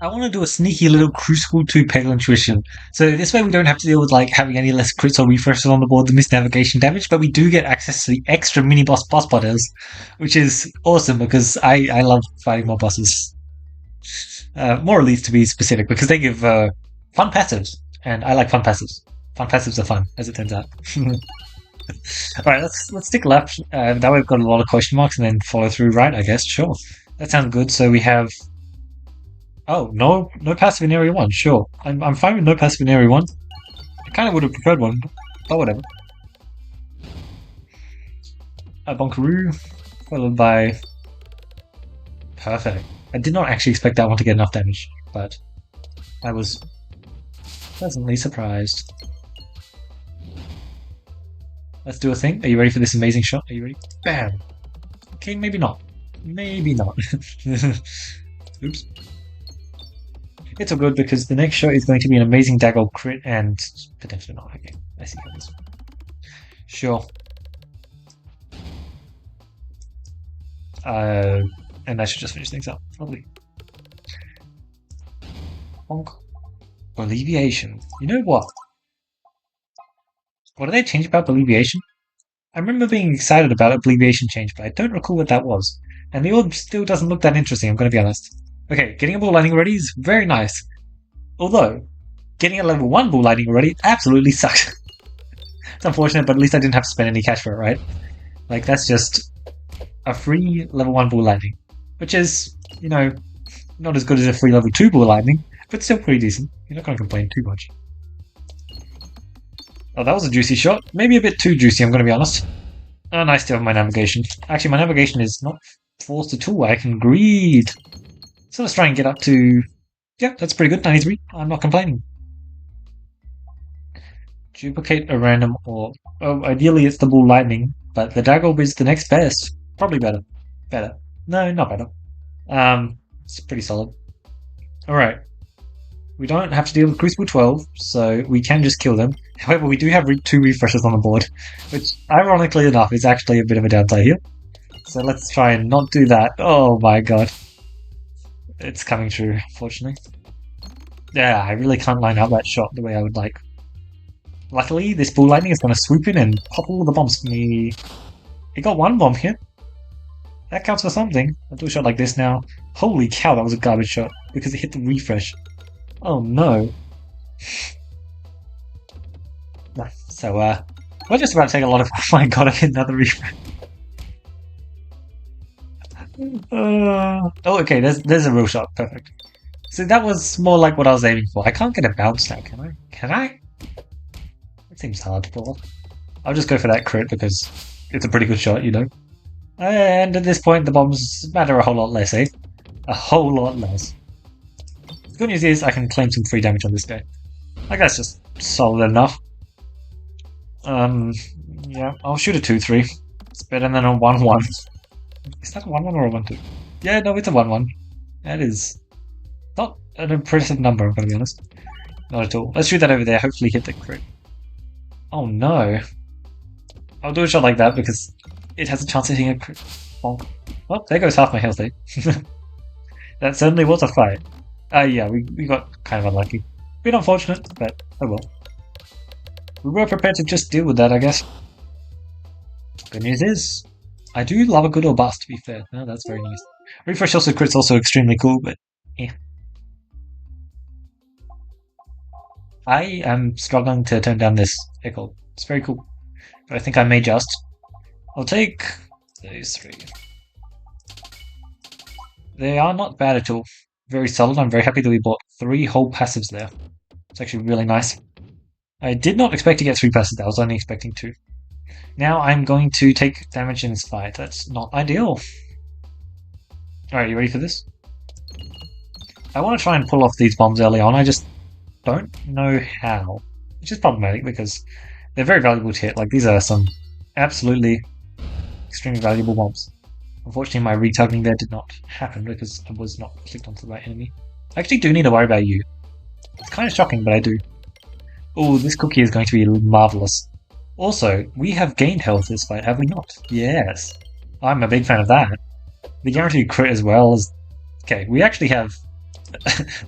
I want to do a sneaky little Crucible 2 Peglin tuition. So this way we don't have to deal with like having any less crits or refreshes on the board, the missed navigation damage, but we do get access to the extra mini boss battles, which is awesome because I love fighting more bosses. More elites to be specific, because they give fun passives, and I like fun passives. Fun passives are fun, as it turns out. Alright, let's stick left. That way we've got a lot of question marks and then follow through right, I guess. Sure. That sounds good. So we have no passive in area one. Sure, I'm fine with no passive in area one. I kind of would have preferred one, but whatever. A Bonkaroo, followed by perfect. I did not actually expect that one to get enough damage, but I was pleasantly surprised. Let's do a thing. Are you ready for this amazing shot? Are you ready? Bam. Okay, maybe not. Maybe not. Oops. It's all good because the next shot is going to be an amazing dagger crit and potentially not. Okay, I see how this. Sure. And that should just finish things up. Lovely. Bonk. Alleviation. You know what? What did they change about Alleviation? I remember being excited about Alleviation change, but I don't recall what that was. And the orb still doesn't look that interesting, I'm going to be honest. Okay, getting a bull lightning already is very nice. Although, getting a level 1 bull lightning already absolutely sucks. It's unfortunate, but at least I didn't have to spend any cash for it, right? Like, that's just a free level 1 bull lightning. Which is, you know, not as good as a free level 2 bull lightning, but still pretty decent. You're not going to complain too much. Oh, that was a juicy shot. Maybe a bit too juicy, I'm going to be honest. And I still have my navigation. Actually, my navigation is not forced at all. I can greed. So let's try and get up to... Yeah, that's pretty good, 93. I'm not complaining. Duplicate a random orb. Oh, ideally it's the bull lightning, but the dagger orb is the next best. Probably better. Better. No, not better. It's pretty solid. Alright. We don't have to deal with Crucible 12, so we can just kill them. However, we do have 2 refreshes on the board, which, ironically enough, is actually a bit of a downside here. So let's try and not do that. Oh my god. It's coming true, unfortunately. Yeah, I really can't line up that shot the way I would like. Luckily, this bull lightning is going to swoop in and pop all the bombs for me. It got 1 bomb here. That counts for something. I'll do a shot like this now. Holy cow, that was a garbage shot, because it hit the refresh. Oh no. So, we're just about to take a lot of... Oh my god, I hit another refresh. Oh, okay, there's a real shot. Perfect. So that was more like what I was aiming for. I can't get a bounce now, can I? Can I? It seems hard to pull off. I'll just go for that crit because it's a pretty good shot, you know? And at this point, the bombs matter a whole lot less, eh? A whole lot less. The good news is I can claim some free damage on this guy. Like, that's just solid enough. Yeah, I'll shoot a 2-3. It's better than a 1-1. Is that a 1-1 or a 1-2? Yeah, no, it's a 1-1. That is not an impressive number, I'm going to be honest. Not at all. Let's shoot that over there, hopefully hit the crit. Oh no. I'll do a shot like that because it has a chance of hitting a crit. Bonk. Well, there goes half my health, eh? That certainly was a fight. Yeah, we got kind of unlucky. Bit unfortunate, but oh well. We were prepared to just deal with that, I guess. Good news is, I do love a good or bust, to be fair. No, that's very nice. Refresh also crit's also extremely cool, but yeah. I am struggling to turn down this echo. It's very cool. But I think I may just. I'll take these 3. They are not bad at all. Very solid. I'm very happy that we bought 3 whole passives there. It's actually really nice. I did not expect to get 3 passives. I was only expecting 2. Now I'm going to take damage in this fight. That's not ideal. Alright, you ready for this? I want to try and pull off these bombs early on. I just don't know how. Which is problematic because they're very valuable to hit. Like, these are some absolutely extremely valuable bombs. Unfortunately, my retargeting there did not happen because I was not clicked onto the right enemy. I actually do need to worry about you. It's kind of shocking, but I do. Oh, this cookie is going to be marvelous. Also, we have gained health this fight, have we not? Yes. I'm a big fan of that. The guaranteed crit as well as... Okay, we actually have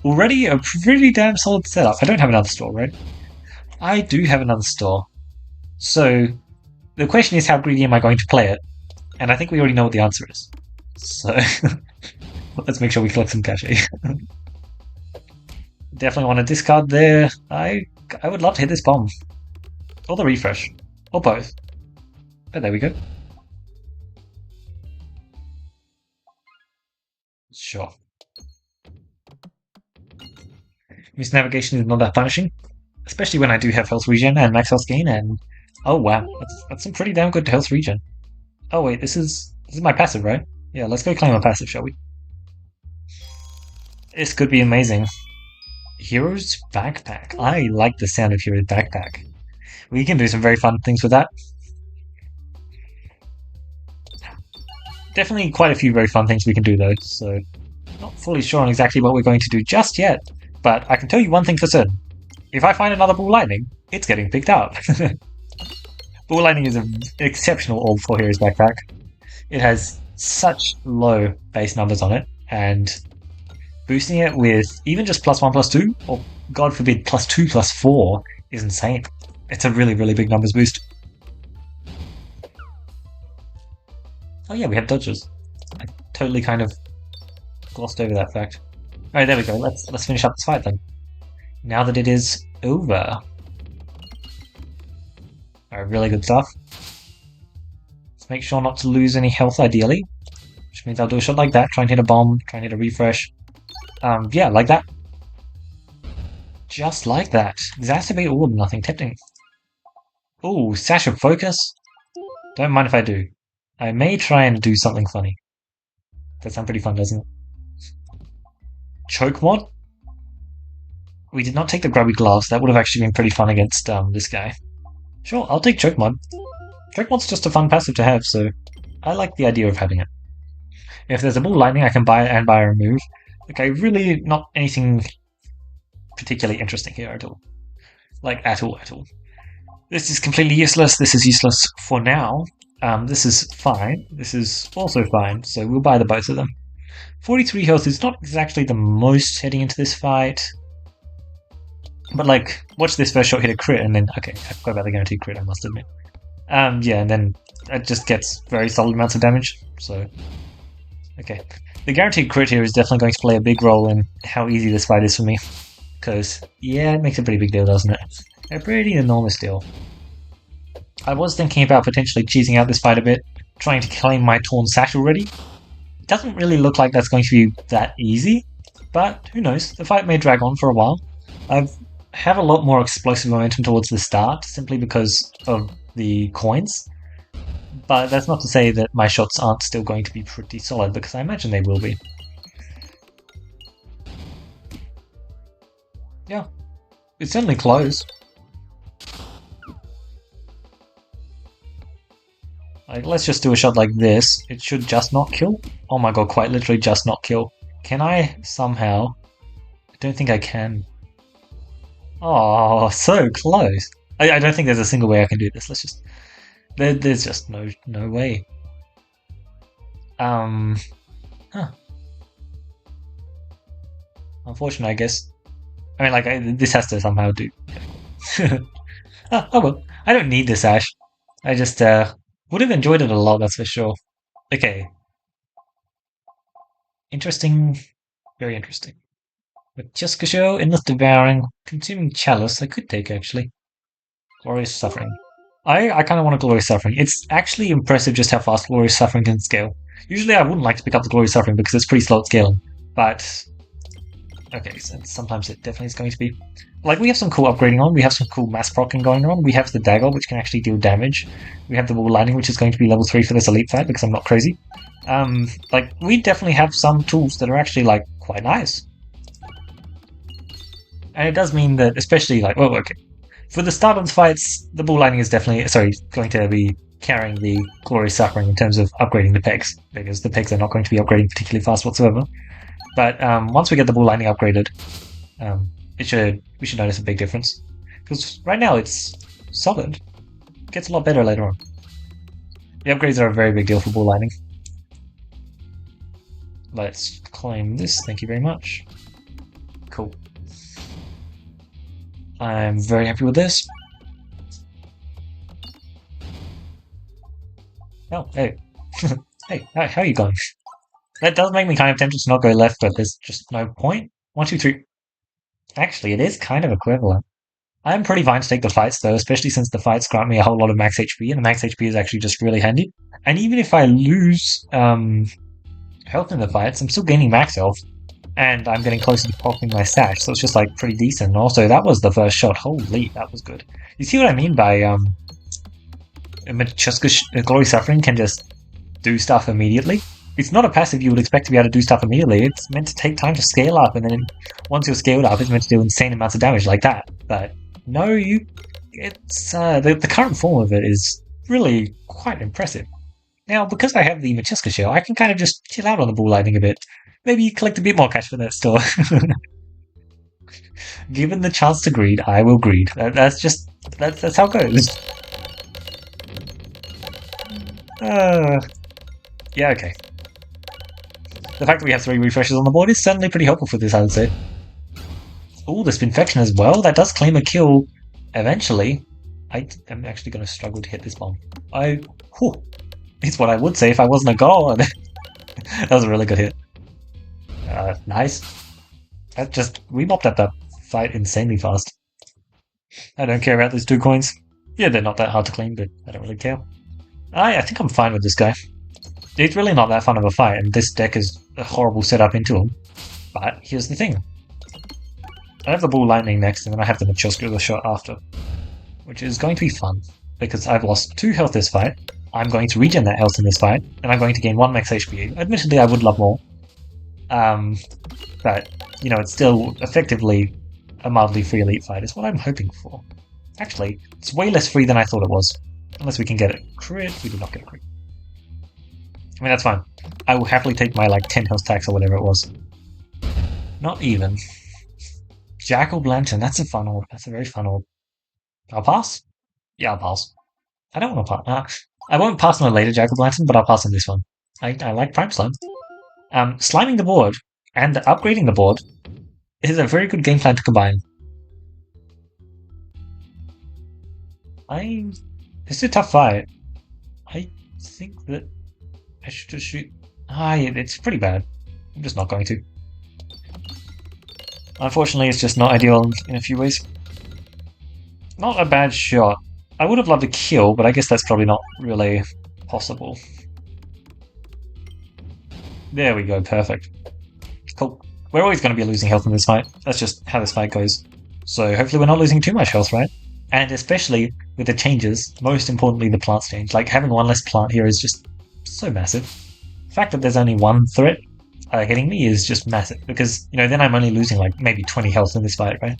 Already a pretty damn solid setup. I don't have another store, right? I do have another store. So the question is, how greedy am I going to play it? And I think we already know what the answer is. So let's make sure we collect some cash. Definitely want to discard there. I would love to hit this bomb. Or the refresh. Or both. But there we go. Sure. Miss navigation is not that punishing. Especially when I do have health regen and max health gain, and oh wow, that's some pretty damn good health regen. Oh wait, this is my passive, right? Yeah, let's go claim a passive, shall we? This could be amazing. Hero's backpack. I like the sound of Hero's backpack. We can do some very fun things with that. Definitely quite a few very fun things we can do though, so not fully sure on exactly what we're going to do just yet, but I can tell you one thing for certain. If I find another Ball Lightning, it's getting picked up. Ball Lightning is an exceptional orb for Hero's Backpack. It has such low base numbers on it, and boosting it with even just +1/+2, or god forbid +2/+4, is insane. It's a really, really big numbers boost. Oh yeah, we have dodges. I totally kind of glossed over that fact. Alright, there we go. Let's finish up this fight then. Now that it is over. Alright, really good stuff. Let's make sure not to lose any health ideally. Which means I'll do a shot like that, try and hit a bomb, try and hit a refresh. Yeah, like that. Just like that. Exacerbate all of nothing, tempting. Ooh, Sash of Focus. Don't mind if I do. I may try and do something funny. That sounds pretty fun, doesn't it? Choke mod? We did not take the grubby gloves. That would have actually been pretty fun against this guy. Sure, I'll take Choke mod. Choke mod's just a fun passive to have, so I like the idea of having it. If there's a Ball Lightning, I can buy it and buy a remove. Okay, really not anything particularly interesting here at all. Like, at all. This is completely useless. This is useless for now. This is fine. This is also fine, so we'll buy the both of them. 43 health is not exactly the most heading into this fight. But, like, watch this first shot hit a crit, and then... Okay, I forgot about the guaranteed crit, I must admit. Yeah, and then it just gets very solid amounts of damage, so... Okay. The guaranteed crit here is definitely going to play a big role in how easy this fight is for me. Because, yeah, it makes a pretty big deal, doesn't it? A pretty enormous deal. I was thinking about potentially cheesing out this fight a bit, trying to claim my Torn Sash already. It doesn't really look like that's going to be that easy, but who knows, the fight may drag on for a while. I have a lot more explosive momentum towards the start, simply because of the coins. But that's not to say that my shots aren't still going to be pretty solid, because I imagine they will be. Yeah, it's certainly close. Like, let's just do a shot like this. It should just not kill. Oh my god, quite literally just not kill. Can I somehow... I don't think I can. Oh, so close. I don't think there's a single way I can do this. Let's just... There's just no way. Huh. Unfortunate, I guess. I mean, like, this has to somehow do... oh well, I don't need this Ash. I just, would have enjoyed it a lot, that's for sure. Okay. Interesting. Very interesting. With Jessica Show, Endless Devouring, Consuming Chalice, I could take actually. Glorious Suffering. I kind of want a Glorious Suffering. It's actually impressive just how fast Glorious Suffering can scale. Usually I wouldn't like to pick up the Glorious Suffering because it's pretty slow at scaling. But... Okay, so sometimes it definitely is going to be. Like, we have some cool upgrading on, we have some cool mass procking going on, we have the dagger, which can actually deal damage, we have the Ball Lightning, which is going to be level 3 for this elite fight, because I'm not crazy. Like, we definitely have some tools that are actually, like, quite nice. And it does mean that, especially, like, well, okay. For the start of the fights, the Ball Lightning is definitely, going to be carrying the Glorious Suffering in terms of upgrading the pegs, because the pegs are not going to be upgrading particularly fast whatsoever. But once we get the Ball Lightning upgraded, we should notice a big difference. Because right now it's solid. It gets a lot better later on. The upgrades are a very big deal for Ball Lightning. Let's claim this, thank you very much. Cool. I'm very happy with this. Oh, hey. Hey, how are you going? That does make me kind of tempted to not go left, but there's just no point. One, two, three. Actually, it is kind of equivalent. I'm pretty fine to take the fights, though, especially since the fights grant me a whole lot of max HP, and the max HP is actually just really handy. And even if I lose health in the fights, I'm still gaining max health, and I'm getting closer to popping my stash, so it's just like pretty decent. And also, that was the first shot. Holy, that was good. You see what I mean by just because Glory Suffering can just do stuff immediately? It's not a passive you would expect to be able to do stuff immediately. It's meant to take time to scale up, and then once you're scaled up, it's meant to do insane amounts of damage like that. But no, it's the current form of it is really quite impressive. Now, because I have the Machiska shell, I can kind of just chill out on the ball lightning a bit. Maybe collect a bit more cash for that store. Given the chance to greed, I will greed. That's how it goes. Yeah, okay. The fact that we have 3 refreshes on the board is certainly pretty helpful for this, I would say. Oh, the Spinfection as well. That does claim a kill eventually. I am actually going to struggle to hit this bomb. It's what I would say if I wasn't a god. That was a really good hit. Nice. We mopped up that fight insanely fast. I don't care about those 2 coins. Yeah, they're not that hard to claim, but I don't really care. I think I'm fine with this guy. It's really not that fun of a fight, and this deck is a horrible setup into him. But here's the thing. I have the Ball Lightning next, and then I have the Machoska shot after. Which is going to be fun, because I've lost 2 health this fight, I'm going to regen that health in this fight, and I'm going to gain 1 max HP. Admittedly, I would love more. But, you know, it's still effectively a mildly free elite fight, is what I'm hoping for. Actually, it's way less free than I thought it was. Unless we can get a crit. We did not get a crit. I mean, that's fine. I will happily take my, 10 health tax or whatever it was. Not even. Jack-o'-lantern, that's a fun orb. That's a very fun orb. I'll pass? Yeah, I'll pass. I don't want to pass. I won't pass on a later Jack-o'-lantern, but I'll pass on this one. I like Prime Slime. Sliming the board and upgrading the board is a very good game plan to combine. It's a tough fight. I think that I should just shoot. It's pretty bad. I'm just not going to. Unfortunately, it's just not ideal in a few ways. Not a bad shot. I would have loved a kill, but I guess that's probably not really possible. There we go, perfect. Cool. We're always going to be losing health in this fight. That's just how this fight goes. So hopefully we're not losing too much health, right? And especially with the changes, most importantly the plants change. Having 1 less plant here is just so massive. The fact that there's only 1 threat hitting me is just massive, because, then I'm only losing maybe 20 health in this fight, right?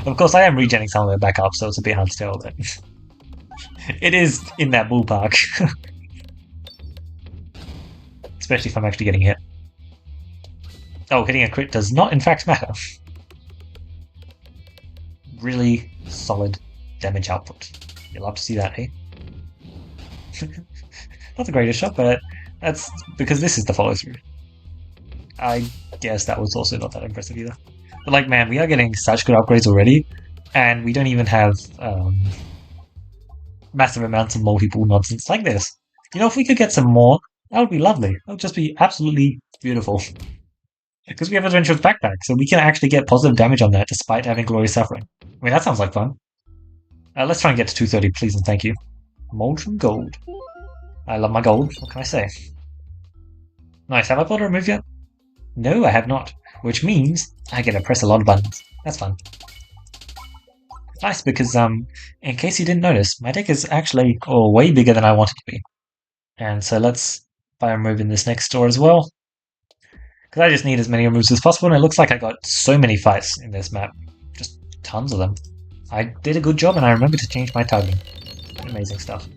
Of course, I am regenning some of it back up, so it's a bit hard to tell, but it is in that ballpark. Especially if I'm actually getting hit. Oh, hitting a crit does not in fact matter. Really solid damage output. You'll love to see that, eh? Not the greatest shot, but that's because this is the follow-through. I guess that was also not that impressive either. But man, we are getting such good upgrades already, and we don't even have massive amounts of multi-ball nonsense like this. If we could get some more, that would be lovely. That would just be absolutely beautiful. Because we have Adventurous Backpack, so we can actually get positive damage on that despite having Glorious Suffering. I mean, that sounds like fun. Let's try and get to 230, please and thank you. Molten Gold. I love my gold, what can I say? Nice, have I got a remove yet? No, I have not. Which means I get to press a lot of buttons. That's fun. Nice, because, in case you didn't notice, my deck is actually way bigger than I want it to be. And so let's buy a remove in this next store as well. Because I just need as many removes as possible, and it looks like I got so many fights in this map. Just tons of them. I did a good job, and I remembered to change my targeting. Amazing stuff.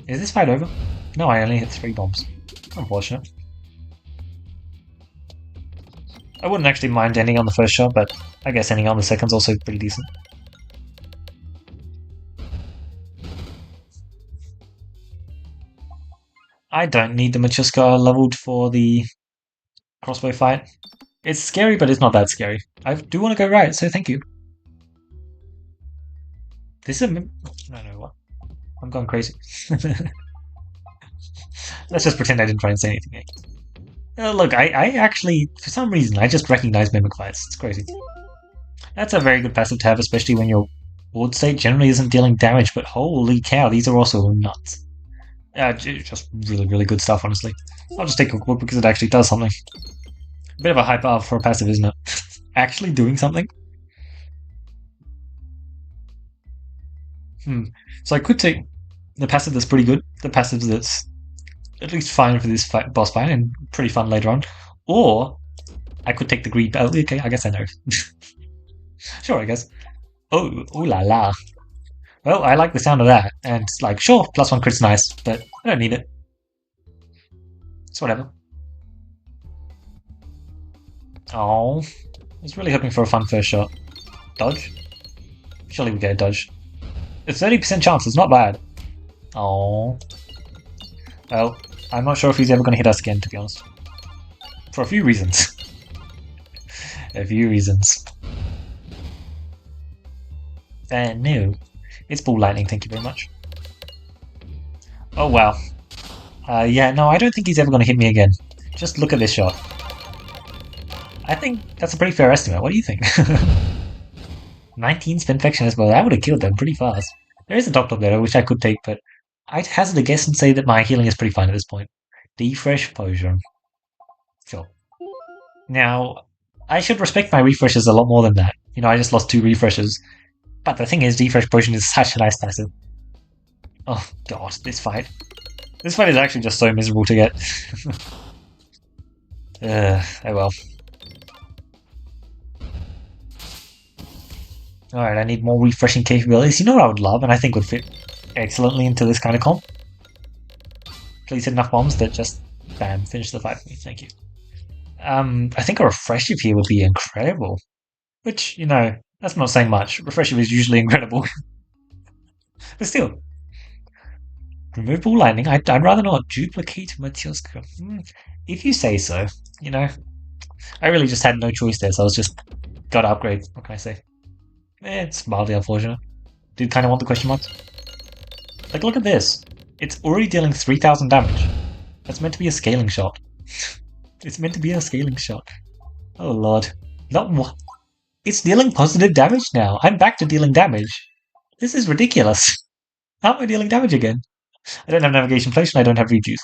Is this fight over? No, I only hit 3 bombs. Unfortunate. I wouldn't actually mind ending on the first shot, but I guess ending on the second's also pretty decent. I don't need the Machuska leveled for the crossbow fight. It's scary, but it's not that scary. I do want to go right, so thank you. This is a... No, no, what? I'm going crazy. Let's just pretend I didn't try and say anything. Look, I actually, for some reason, I just recognize Mimic Fights. It's crazy. That's a very good passive to have, especially when your board state generally isn't dealing damage, but holy cow, these are also nuts. Just really, really good stuff, honestly. I'll just take a quote because it actually does something. A bit of a hype up for a passive, isn't it? Actually doing something? Hmm. So I could take the passive that's pretty good, the passive that's at least fine for this boss fight and pretty fun later on, or I could take the greed. Oh, okay, I guess I know. Sure, I guess. Oh, ooh la la. Well, I like the sound of that, and it's like, sure, +1 crit's nice, but I don't need it. It's whatever. Oh, I was really hoping for a fun first shot. Dodge? Surely we get a dodge. It's 30% chance, it's not bad. Oh. Well, I'm not sure if he's ever going to hit us again, to be honest. For a few reasons. A few reasons. No. It's ball lightning, thank you very much. Oh, wow. Yeah, no, I don't think he's ever going to hit me again. Just look at this shot. I think that's a pretty fair estimate. What do you think? 19 spin infection as well. That would have killed them pretty fast. There is a Doctor there, which I could take, but I'd hazard a guess and say that my healing is pretty fine at this point. Defresh Potion. Sure. Now, I should respect my refreshes a lot more than that. You know, I just lost 2 refreshes. But the thing is, Defresh Potion is such a nice passive. Oh, God, this fight. This fight is actually just so miserable to get. Oh well. Alright, I need more refreshing capabilities. You know what I would love, and I think would fit excellently into this kind of comp? Please hit enough bombs that just, bam, finish the fight for me. Thank you. I think a refreshive here would be incredible. Which, you know, that's not saying much. Refreshive is usually incredible. But still. Remove ball lightning. I'd rather not duplicate Matyoska. If you say so. You know, I really just had no choice there, so I was just gotta upgrade. What can I say? It's mildly unfortunate. Did kind of want the question marks. Like, look at this. It's already dealing 3,000 damage. That's meant to be a scaling shot. It's meant to be a scaling shot. Oh lord. Not what? It's dealing positive damage now. I'm back to dealing damage. This is ridiculous. How am I dealing damage again? I don't have navigation inflation, I don't have reduce.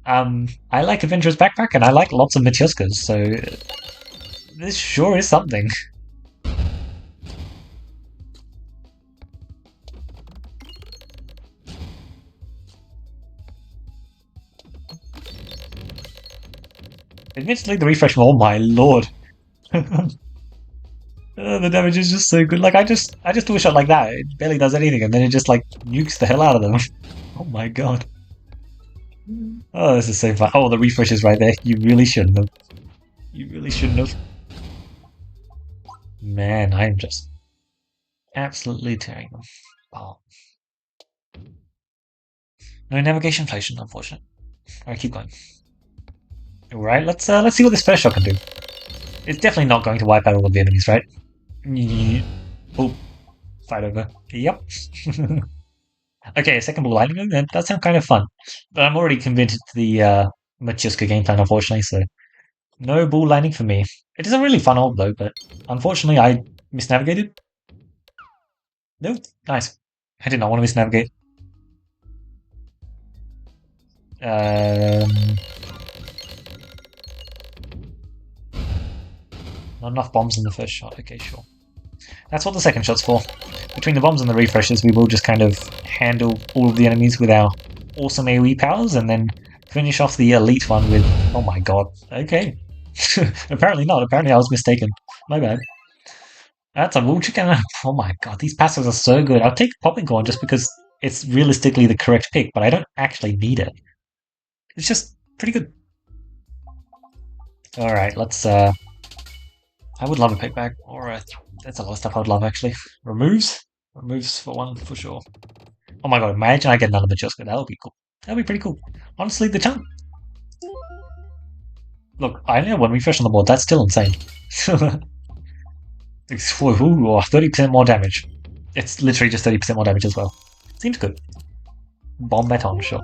I like Adventurer's Backpack and I like lots of Matyuskas, so this sure is something. Admittedly, the refresh, oh my lord. The damage is just so good. Like, I just do a shot like that, it barely does anything, and then it just, like, nukes the hell out of them. Oh my god. Oh, this is so fun. Oh, the refresh is right there. You really shouldn't have. You really shouldn't have. Man, I'm just absolutely tearing them apart. No navigation inflation, unfortunate. Alright, keep going. Alright, let's see what this first shot can do. It's definitely not going to wipe out all of the enemies, right? Oh, fight over. Yep. Okay, a second ball lightning. That does sound kind of fun. But I'm already convinced to the Machuska game plan, unfortunately, so no ball lightning for me. It is a really fun ult, though, but unfortunately I misnavigated. No, nice. I did not want to misnavigate. Not enough bombs in the first shot. Okay, sure. That's what the second shot's for. Between the bombs and the refreshes, we will just kind of handle all of the enemies with our awesome AoE powers, and then finish off the elite one with... Oh my god. Okay. Apparently not. Apparently I was mistaken. My bad. That's a wool chicken. Oh my god, these passives are so good. I'll take Popping Corn just because it's realistically the correct pick, but I don't actually need it. It's just pretty good. Alright, let's I would love a pickback, or that's a lot of stuff I would love actually. Removes? Removes for one, for sure. Oh my god, imagine I get another Machuska, that would be cool. That would be pretty cool. Honestly, the chance... Look, I only have one refresh on the board. That's still insane. Ooh, 30% more damage. It's literally just 30% more damage as well. Seems good. Bomb baton, sure.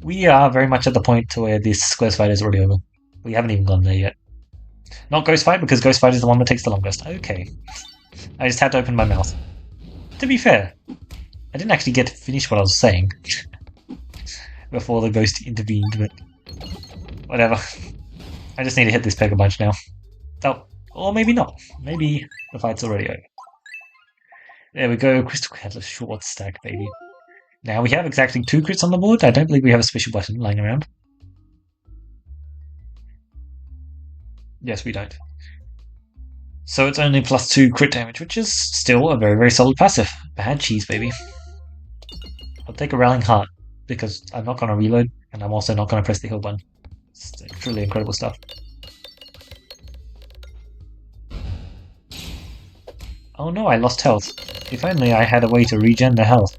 We are very much at the point to where this Ghost fight is already over. We haven't even gone there yet. Not Ghost fight, because Ghost fight is the one that takes the longest. Okay. I just had to open my mouth. To be fair, I didn't actually get to finish what I was saying before the ghost intervened, but whatever. I just need to hit this Peg a bunch now. Oh, or maybe not. Maybe the fight's already over. There we go, Crystal Catalyst short stack, baby. Now we have exactly 2 crits on the board. I don't believe we have a special button lying around. Yes, we don't. So it's only +2 crit damage, which is still a very, very solid passive. Bad cheese, baby. I'll take a Rallying Heart, because I'm not going to reload, and I'm also not going to press the heal button. It's truly incredible stuff. Oh no, I lost health. If only I had a way to regen the health.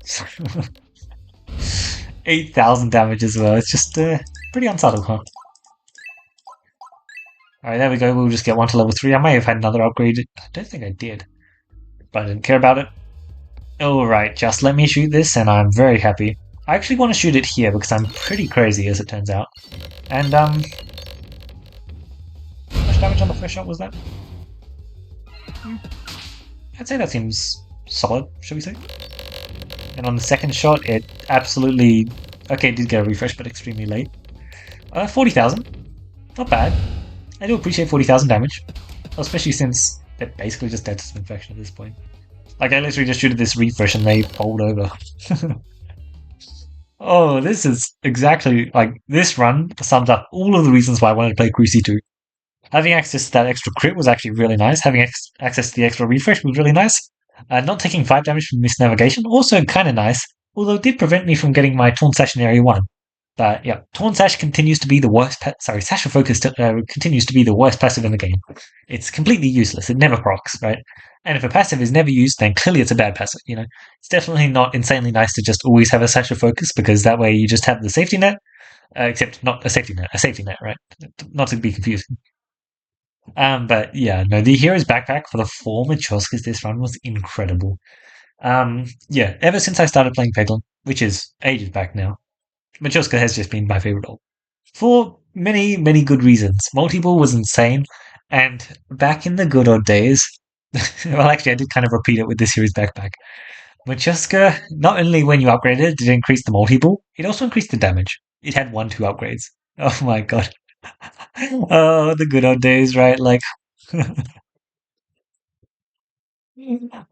8,000 damage as well. It's just pretty unsubtle, huh? Alright, there we go. We'll just get one to level 3. I may have had another upgrade. I don't think I did. But I didn't care about it. Alright, just let me shoot this and I'm very happy. I actually want to shoot it here because I'm pretty crazy as it turns out. And, how much damage on the first shot was that? I'd say that seems solid, shall we say? And on the second shot, it absolutely... Okay, it did get a refresh, but extremely late. 40,000. Not bad. I do appreciate 40,000 damage. Especially since they're basically just dead to infection at this point. Like, I literally just shooted this refresh and they bowled over. Oh, this is exactly... Like, this run sums up all of the reasons why I wanted to play Cruci 2. Having access to that extra crit was actually really nice. Having access to the extra refresh was really nice. Not taking 5 damage from misnavigation, also kind of nice. Although it did prevent me from getting my Taunt Sash in Area 1. But yeah, Taunt Sash continues to be the worst... Sash of Focus continues to be the worst passive in the game. It's completely useless. It never procs, right? And if a passive is never used, then clearly it's a bad passive, you know? It's definitely not insanely nice to just always have a Sash of Focus, because that way you just have the safety net. Except not a safety net, right? Not to be confused. But yeah, no, the Hero's Backpack for the 4 Machoskas this run was incredible. Yeah, ever since I started playing Peglin, which is ages back now, Machoska has just been my favorite role. For many, many good reasons. Multi-ball was insane, and back in the good old days, well, actually, I did kind of repeat it with this Hero's Backpack. Machoska, not only when you upgraded it did it increase the multi-ball, it also increased the damage. It had 1-2 upgrades. Oh my god. Oh, the good old days, right? Like,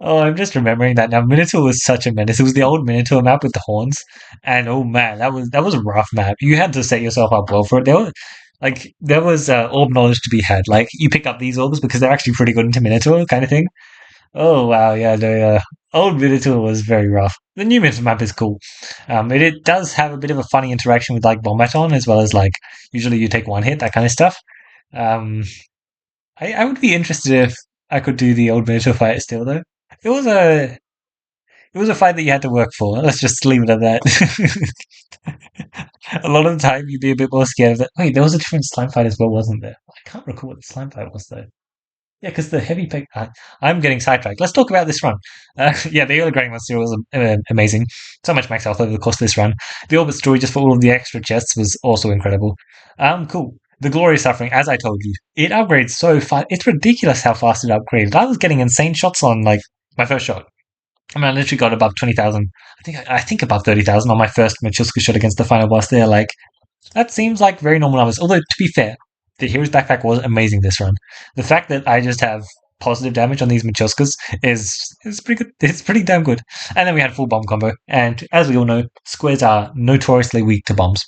oh, I'm just remembering that now. Minotaur was such a menace. It was the old Minotaur map with the horns, and oh man, that was a rough map. You had to set yourself up well for it. There was orb knowledge to be had. Like you pick up these orbs because they're actually pretty good into Minotaur kind of thing. Oh wow, yeah, the old Minotaur was very rough. The new Minotaur map is cool. It does have a bit of a funny interaction with like Bombaton as well as like usually you take one hit, that kind of stuff. Um, I would be interested if I could do the old Minotaur fight still though. It was a it was a fight that you had to work for. Let's just leave it at that. A lot of the time you'd be a bit more scared of it. Wait, there was a different slime fight as well, wasn't there? I can't recall what the slime fight was though. Yeah, because the heavy peg. I'm getting sidetracked. Let's talk about this run. Yeah, the early grading monster was amazing. So much max health over the course of this run. The orbit story, just for all of the extra chests, was also incredible. Cool. The glorious suffering, as I told you, it upgrades so fast. It's ridiculous how fast it upgraded. I was getting insane shots on like my first shot. I mean, I literally got above 20,000. I think above 30,000 on my first Machuska shot against the final boss there. Like that seems like very normal numbers. Although to be fair, the Hero's Backpack was amazing this run. The fact that I just have positive damage on these Machoskas is pretty good. It's pretty damn good. And then we had full bomb combo. And as we all know, squares are notoriously weak to bombs.